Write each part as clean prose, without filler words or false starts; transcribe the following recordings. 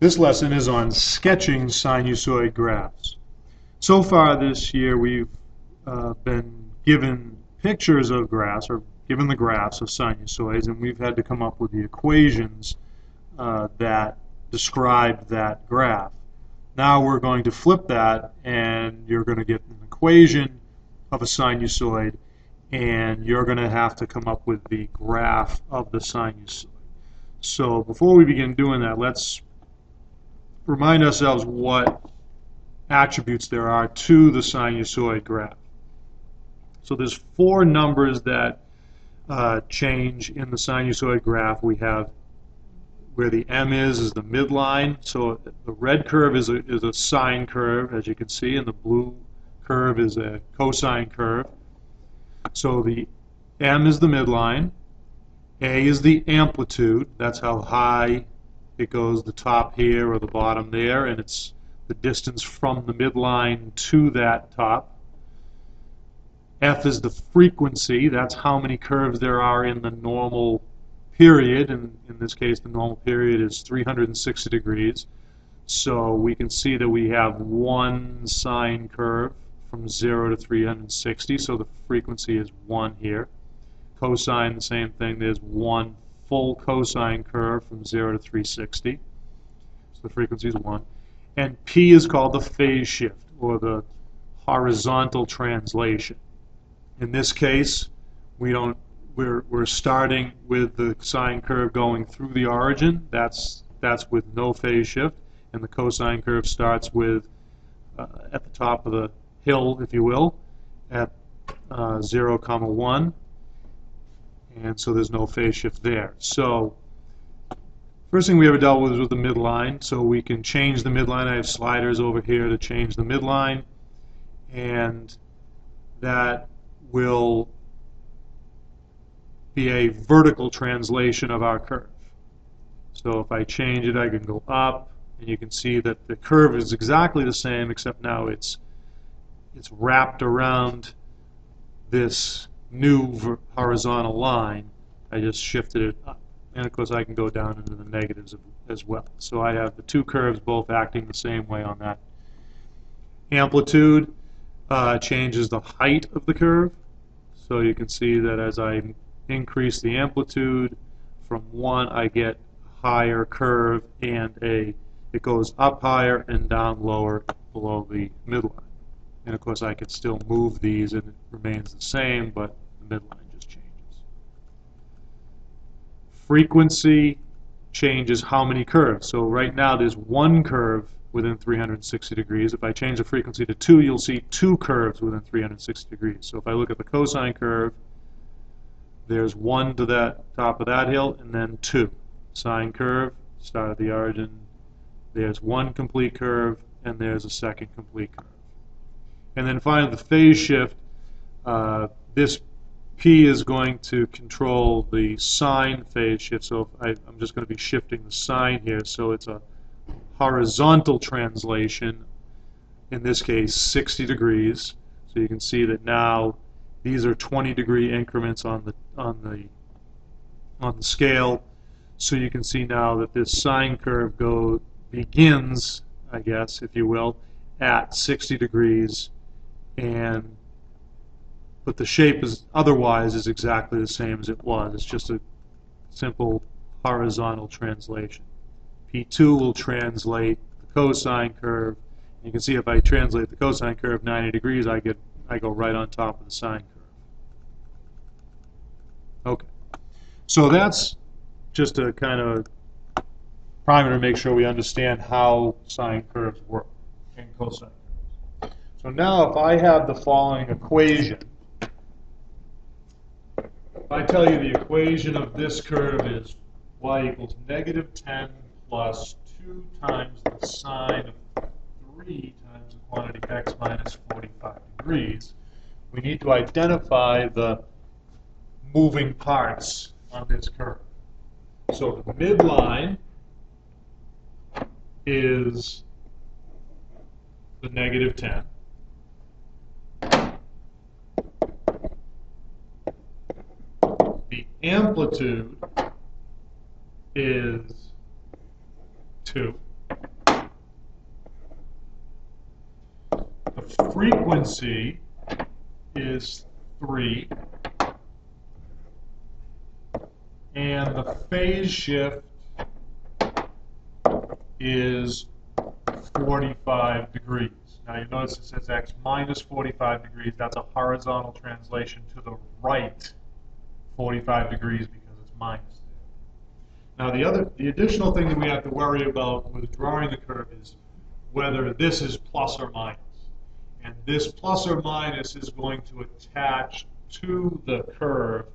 This lesson is on sketching sinusoid graphs. So far this year we've been given pictures of graphs, or given the graphs of sinusoids, and we've had to come up with the equations that describe that graph. Now we're going to flip that, and you're going to get an equation of a sinusoid, and you're going to have to come up with the graph of the sinusoid. So before we begin doing that, let's remind ourselves what attributes there are to the sinusoid graph. So there's four numbers that change in the sinusoid graph. We have where the M is the midline. So the red curve is a sine curve, as you can see, and the blue curve is a cosine curve. So the M is the midline. A is the amplitude. That's how high it goes, the top here or the bottom there, and it's the distance from the midline to that top. F is the frequency. That's how many curves there are in the normal period, and in this case the normal period is 360 degrees. So we can see that we have one sine curve from 0 to 360, so the frequency is 1 here. Cosine, the same thing. There's one full cosine curve from 0 to 360. So the frequency is 1. And P is called the phase shift, or the horizontal translation. In this case, we're starting with the sine curve going through the origin. That's with no phase shift. And the cosine curve starts with at the top of the hill, if you will, at 0, 1. And so there's no phase shift there. So first thing we ever dealt with was the midline. So we can change the midline. I have sliders over here to change the midline, and that will be a vertical translation of our curve. So if I change it, I can go up, and you can see that the curve is exactly the same, except now it's wrapped around this new horizontal line. I just shifted it up, and of course I can go down into the negatives as well. So I have the two curves both acting the same way on that. Amplitude changes the height of the curve, so you can see that as I increase the amplitude from 1, I get a higher curve, and it goes up higher and down lower below the midline. And of course I could still move these and it remains the same, but the midline just changes. Frequency changes how many curves. So right now there's one curve within 360 degrees. If I change the frequency to 2, you'll see two curves within 360 degrees. So if I look at the cosine curve, there's 1 to that top of that hill, and then 2. Sine curve, start at the origin, there's one complete curve, and there's a second complete curve. And then finally the phase shift, this P is going to control the sine phase shift. So I'm just going to be shifting the sine here, so it's a horizontal translation, in this case 60 degrees. So you can see that now these are 20-degree increments on the scale. So you can see now that this sine curve begins, I guess, if you will, at 60 degrees, but the shape is exactly the same as it was. It's just a simple horizontal translation. P2 will translate the cosine curve. You can see if I translate the cosine curve 90 degrees, I go right on top of the sine curve. Okay, so that's just a kind of primer to make sure we understand how sine curves work and cosine curves. So now if I have the following equation, if I tell you the equation of this curve is y equals -10 plus 2 times the sine of 3 times the quantity x minus 45 degrees, we need to identify the moving parts on this curve. So the midline is the -10. The amplitude is 2. frequency is 3, and the phase shift is 45 degrees. Now you notice it says x minus 45 degrees. That's a horizontal translation to the right 45 degrees because it's minus there. Now the additional thing that we have to worry about with drawing the curve is whether this is plus or minus. And this plus or minus is going to attach to the curve.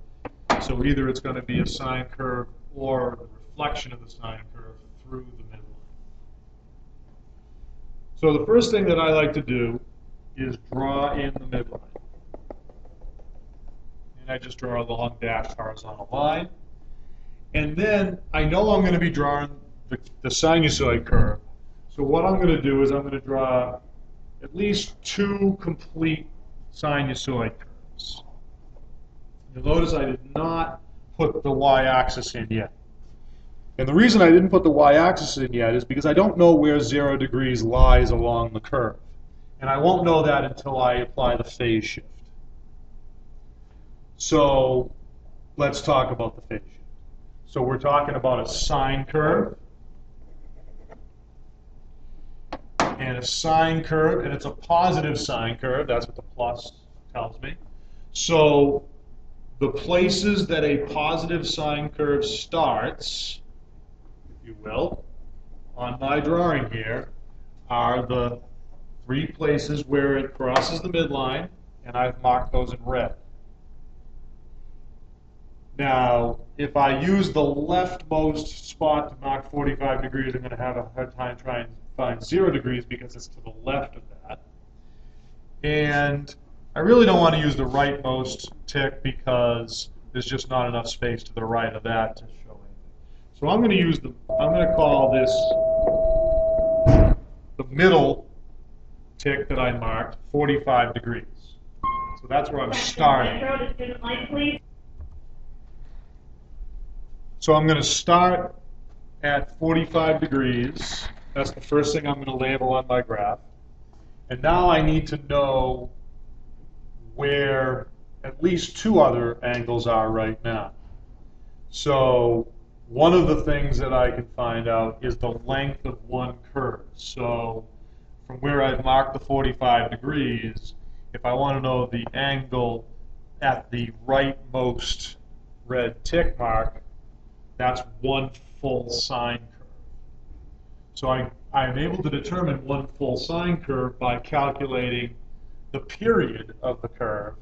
So either it's going to be a sine curve or the reflection of the sine curve through the midline. So the first thing that I like to do is draw in the midline. And I just draw a long dashed horizontal line. And then I know I'm going to be drawing the sinusoid curve. So what I'm going to do is I'm going to draw at least 2 complete sinusoid curves. You'll notice I did not put the y-axis in yet. And the reason I didn't put the y-axis in yet is because I don't know where 0 degrees lies along the curve. And I won't know that until I apply the phase shift. So let's talk about the phase shift. So we're talking about a sine curve. And a sine curve, and it's a positive sine curve. That's what the plus tells me. So the places that a positive sine curve starts, if you will, on my drawing here are the 3 places where it crosses the midline, and I've marked those in red. Now, if I use the leftmost spot to mark 45 degrees, I'm going to have a hard time trying to find 0 degrees because it's to the left of that. And I really don't want to use the rightmost tick because there's just not enough space to the right of that to show anything. So I'm going to call this the middle tick that I marked 45 degrees. So that's where I'm starting. So I'm going to start at 45 degrees. That's the first thing I'm going to label on my graph. And now I need to know where at least 2 other angles are right now. So one of the things that I can find out is the length of one curve. So from where I've marked the 45 degrees, if I want to know the angle at the rightmost red tick mark, that's 1 full sine curve. So I'm able to determine 1 full sine curve by calculating the period of the curve.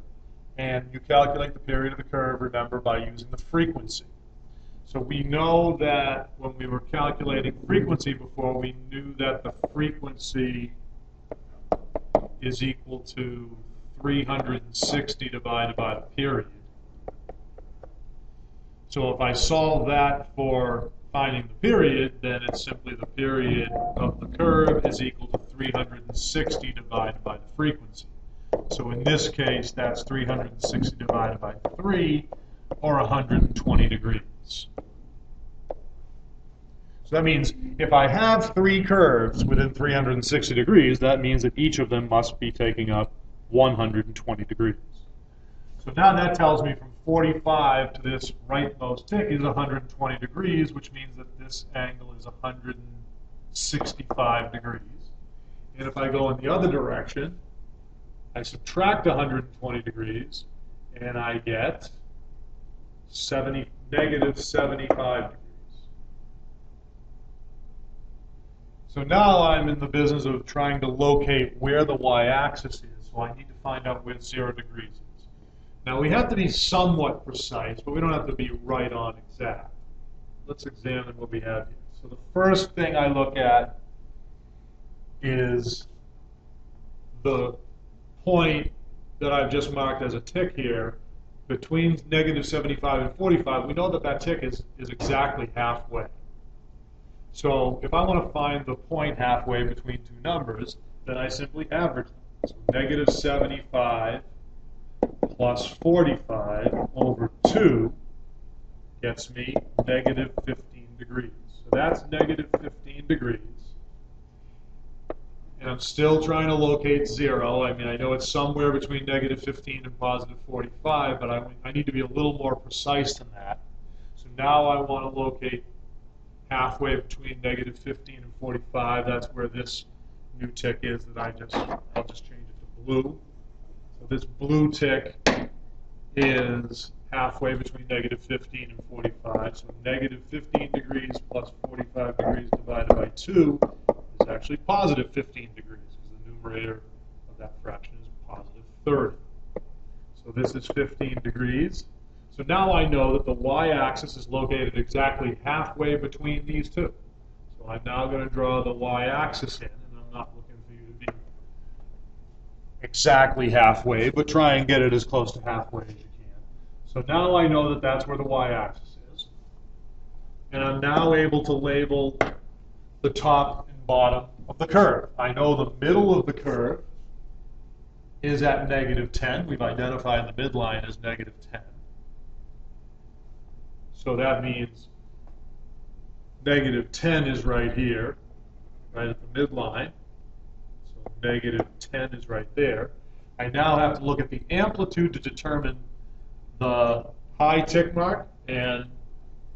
And you calculate the period of the curve, remember, by using the frequency. So we know that when we were calculating frequency before, we knew that the frequency is equal to 360 divided by the period. So if I solve that for finding the period, then it's simply the period of the curve is equal to 360 divided by the frequency. So in this case, that's 360 divided by 3, or 120 degrees. So that means if I have 3 curves within 360 degrees, that means that each of them must be taking up 120 degrees. So now that tells me from 45 to this rightmost tick is 120 degrees, which means that this angle is 165 degrees. And if I go in the other direction, I subtract 120 degrees, and I get negative 75 degrees. So now I'm in the business of trying to locate where the y-axis is, so I need to find out where 0 degrees is. Now we have to be somewhat precise, but we don't have to be right on exact. Let's examine what we have here. So the first thing I look at is the point that I've just marked as a tick here between negative 75 and 45. We know that that tick is exactly halfway. So if I want to find the point halfway between 2 numbers, then I simply average them. So negative 75 plus 45 over 2 gets me negative 15 degrees. So that's negative 15 degrees. And I'm still trying to locate 0. I mean, I know it's somewhere between negative 15 and positive 45, but I need to be a little more precise than that. So now I want to locate halfway between negative 15 and 45. That's where this new tick is that I'll just change it to blue. So this blue tick is halfway between negative 15 and 45. So negative 15 degrees plus 45 degrees divided by 2 is actually positive 15 degrees, because the numerator of that fraction is positive 30. So this is 15 degrees. So now I know that the y-axis is located exactly halfway between these two. So I'm now going to draw the y-axis in, and I'm not looking for you to be exactly halfway, but try and get it as close to halfway as you can. So now I know that that's where the y-axis is. And I'm now able to label the top and bottom of the curve. I know the middle of the curve is at negative 10. We've identified the midline as negative 10. So that means negative 10 is right here, right at the midline. So negative 10 is right there. I now have to look at the amplitude to determine the high tick mark and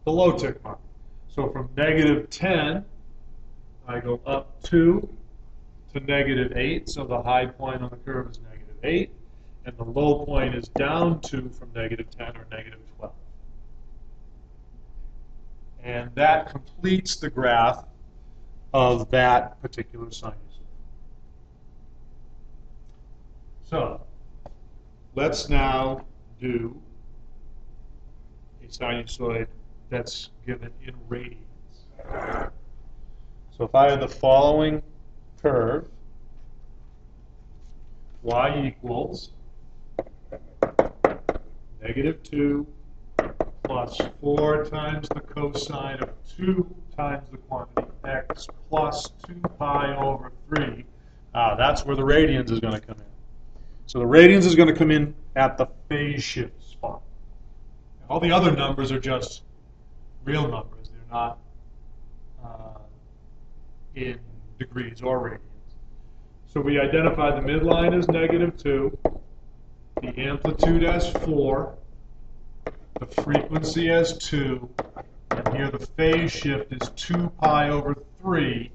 the low tick mark. So from negative 10, I go up 2 to negative 8. So the high point on the curve is negative 8. And the low point is down 2 from negative 10, or negative 12. And that completes the graph of that particular sinusoid. So let's now do a sinusoid that's given in radians. So if I had the following curve, y equals negative 2 plus 4 times the cosine of 2 times the quantity x plus 2 pi over 3. That's where the radians is going to come in. So the radians is going to come in at the phase shift spot. All the other numbers are just real numbers. They're not in degrees or radians. So we identify the midline as negative 2, the amplitude as 4, the frequency as 2, and here the phase shift is 2 pi over 3,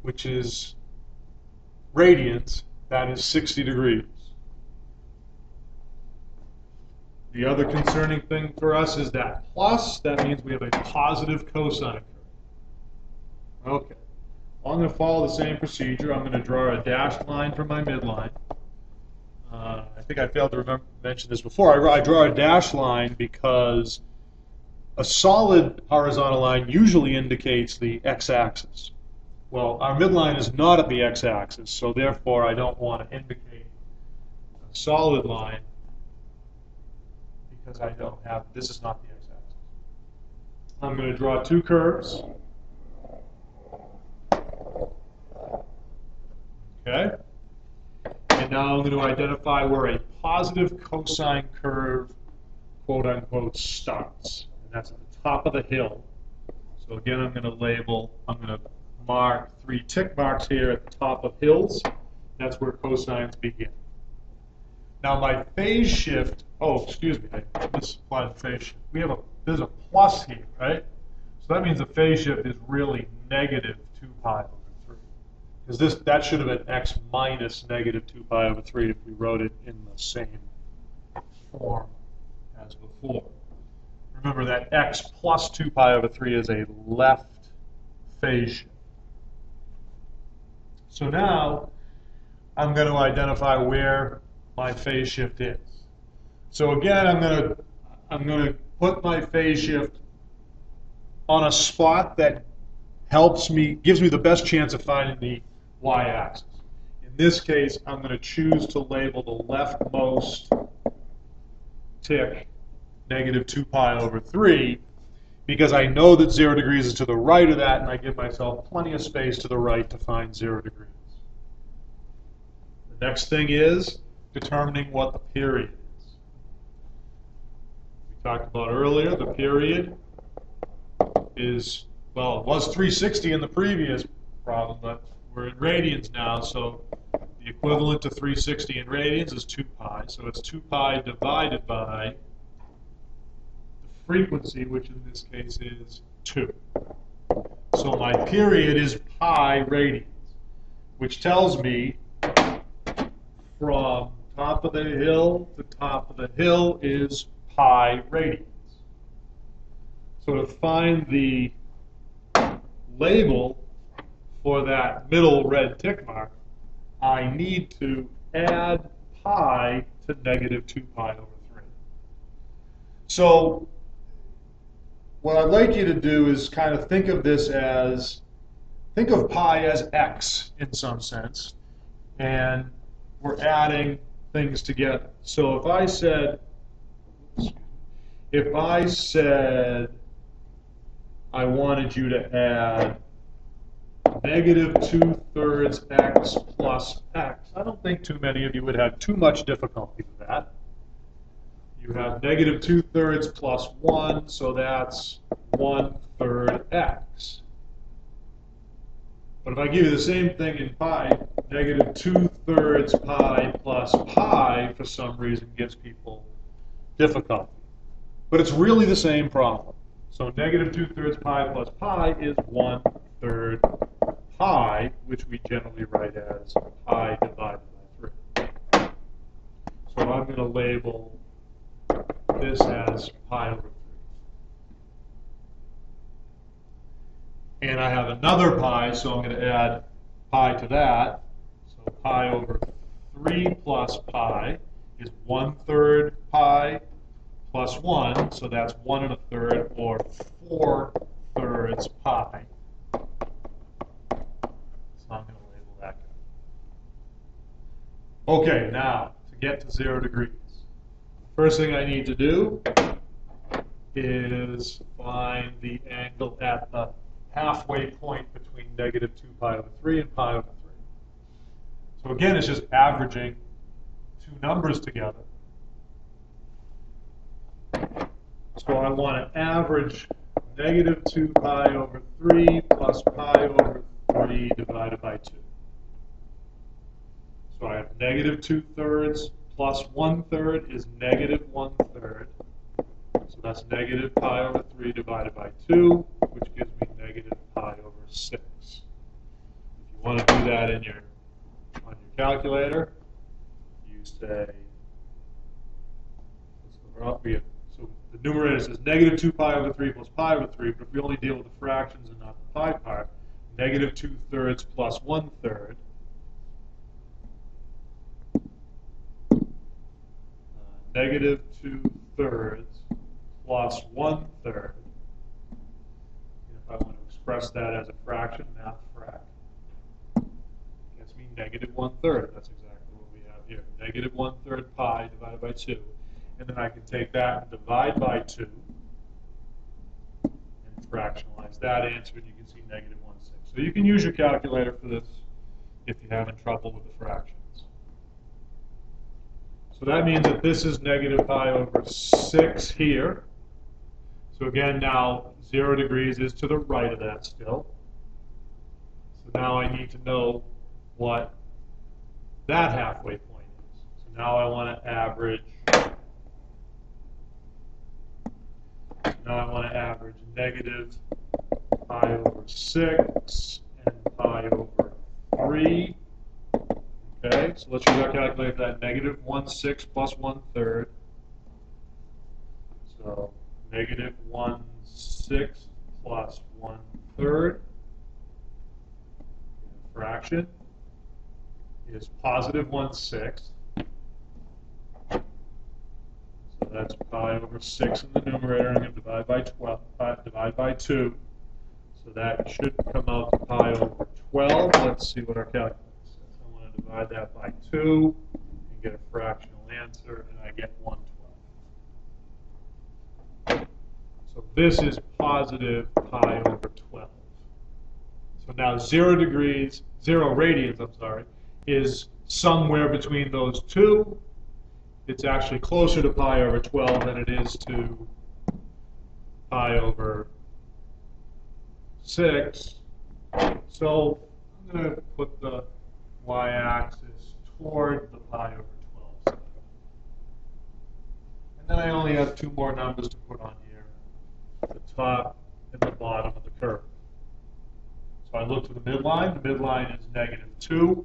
which is radians. That is 60 degrees. The other concerning thing for us is that plus. That means we have a positive cosine curve. Okay. Well, I'm going to follow the same procedure. I'm going to draw a dashed line from my midline. I think I failed to mention this before. I draw a dashed line because a solid horizontal line usually indicates the x-axis. Well, our midline is not at the x-axis, so therefore I don't want to indicate a solid line because I don't have, this is not the x-axis. I'm going to draw two curves. Okay? And now I'm going to identify where a positive cosine curve, quote unquote, starts. And that's at the top of the hill. So again, I'm going to mark 3 tick marks here at the top of hills. That's where cosines begin. Now my phase shift, excuse me, I misapplied the phase shift. There's a plus here, right? So that means the phase shift is really negative 2 pi over 3. Because that should have been x minus negative 2 pi over 3 if we wrote it in the same form as before. Remember that x plus 2 pi over 3 is a left phase shift. So now I'm going to identify where my phase shift is. So again, I'm going to put my phase shift on a spot that gives me the best chance of finding the y-axis. In this case, I'm going to choose to label the leftmost tick negative 2 pi over 3 because I know that 0 degrees is to the right of that, and I give myself plenty of space to the right to find 0 degrees. The next thing is determining what the period is. We talked about earlier, the period is, well, it was 360 in the previous problem, but we're in radians now, so the equivalent to 360 in radians is 2 pi. So it's 2 pi divided by the frequency, which in this case is 2. So my period is pi radians, which tells me from top of the hill to top of the hill is pi radians. So to find the label for that middle red tick mark, I need to add pi to negative 2 pi over 3. So what I'd like you to do is kind of think of this as, think of pi as x in some sense, and we're adding things together. So if I said I wanted you to add negative 2/3 x plus x, I don't think too many of you would have too much difficulty with that. You have negative 2/3 plus 1, so that's 1/3 x. But if I give you the same thing in pi, negative 2/3 pi plus pi, for some reason, gives people difficulty. But it's really the same problem. So negative 2/3 pi plus pi is 1/3 pi, which we generally write as pi divided by 3. So I'm going to label this as pi over 3. And I have another pi, so I'm going to add pi to that. So pi over 3 plus pi is 1/3 pi plus 1, so that's 1 1/3, or 4/3 pi. So I'm going to label that guy. Okay, now to get to 0 degrees. First thing I need to do is find the angle at the halfway point between negative 2 pi over 3 and pi over 3. So again, it's just averaging two numbers together. So I want to average negative 2 pi over 3 plus pi over 3 divided by 2. So I have negative 2/3 plus 1/3 is negative 1/3. So that's negative pi over 3 divided by 2, which gives me negative pi over 6. If you want to do that on your calculator, you say, so the numerator says negative 2 pi over 3 plus pi over 3, but if we only deal with the fractions and not the pi part, negative 2/3 plus 1/3. Negative 2/3 plus 1/3. And if I want to express that as a fraction, math frac, gets me negative 1/3. That's exactly what we have here. Negative 1/3 pi divided by 2. And then I can take that and divide by 2 and fractionalize that answer, and you can see negative 1/6. So you can use your calculator for this if you're having trouble with the fractions. So that means that this is negative pi over 6 here. So again, now 0 degrees is to the right of that still. So now I need to know what that halfway point is. So now I want to average. Negative pi over 6 and pi over 3. Okay, so let's use our calculator for that. Negative 1/6 plus 1/3. So negative 1/6 plus 1/3. Fraction is positive 1/6. So that's pi over 6 in the numerator. I'm going to divide by 12. Divide by 2. So that should come out to pi over 12. Let's see what our calculator says. I want to divide that by 2 and get a fractional answer, and I get 1/12. So this is positive pi over 12. So now 0 radians, is somewhere between those two. It's actually closer to pi over 12 than it is to pi over 6. So I'm I'm going to put the y-axis toward the pi over 12. And then I only have two more numbers to put on here, the top and the bottom of the curve. So I look for the midline. The midline is -2.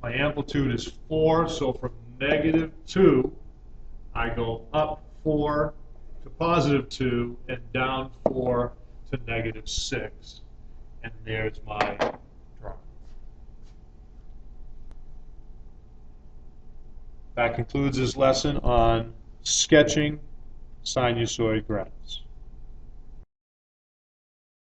My amplitude is 4, so from -2, I go up 4 to +2 and down 4 to -6. And there's my drawing. That concludes this lesson on sketching sinusoid graphs.